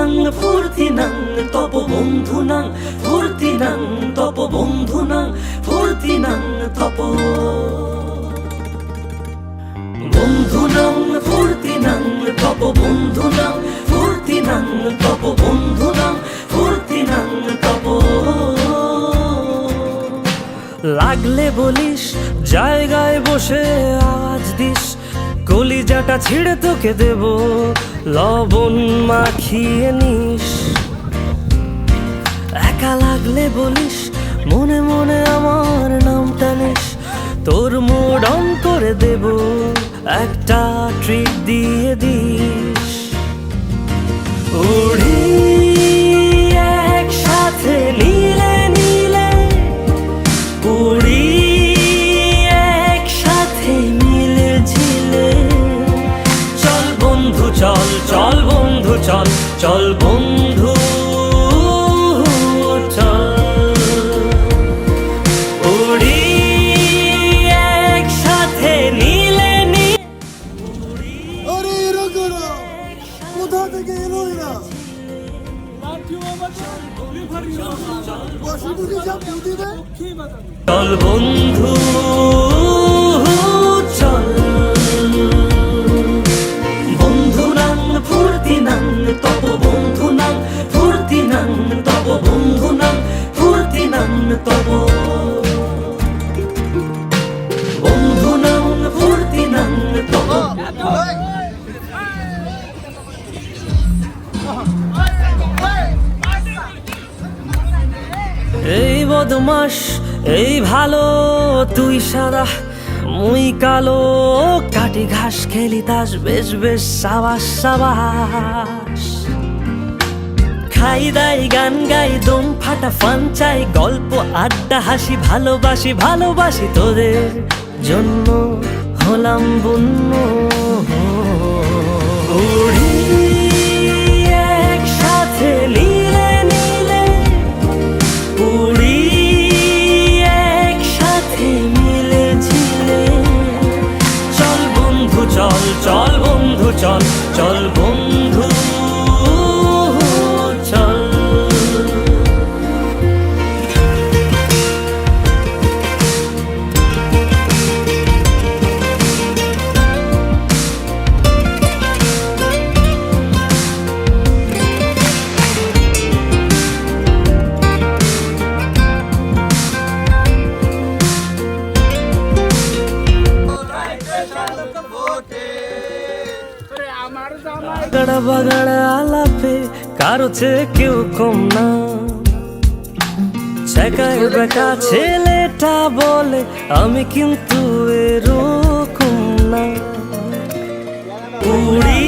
নাং ফুর্তি নাং তপ বন্ধু নাং ফুর্তি নাং তপ বন্ধু নাং ফুর্তি নাং তপ বন্ধু নাং ফুর্তি নাং তপ বন্ধু নাং ফুর্তি নাং তপ বন্ধু নাং ফুর্তি নাং তপ লাগলে বলিস জায়গায় বসে আওয়াজ দিস কলিজাটা ছিঁড়ে তোকে দেব লবণ মাখিয়ে নিস একা লাগলে বলিস মনে মনে আমার নামটা নিস তোর মুড অন করে দেব একটা ট্রিট দিয়ে দিস উড়ি একসাথে নীলে নীলে উড়ি একসাথে মিলে ঝিলে চল বন্ধু চল চল বন্ধু চল চল বন্ধু চল উড়ি একসাথে নীলে আরে এরকম কোথা থেকে এলো এরা বসুমতি সব বুঝি দেয় চল বন্ধু চল বন্ধু নাং ফুর্তি নাং তপ বন্ধু নাং ফুর্তি নাং তপ বন্ধু নাং ফুর্তি নাং তপ বন্ধু নাং ফুর্তি নাং তপ এই বদমাস এই ভালো তুই সাদা মুই কালো কাটি ঘাস খেলি তাস বেশ বেশ সাবাস সাবাস খাই দাই গান গাই দম ফাটা ফান চাই গল্প আড্ডা হাসি ভালোবাসি ভালোবাসি তোদের জন্য হলাম বন্য উড়ি একসাথে নীলে নীলে উড়ি একসাথে মিলে ঝিলে চল বন্ধু চল চল বন্ধু চল চল বন্ধু চল বাগড়া বাগড়া আলাপে কারো চেয়ে কেউ কম না ছেকায় বেকা ছেলেটা বলে আমি কিন্তু এরকম না উড়ি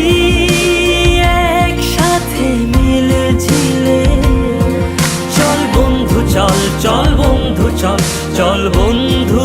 একসাথে মিলে ঝিলে চল বন্ধু চল চল বন্ধু চল চল বন্ধু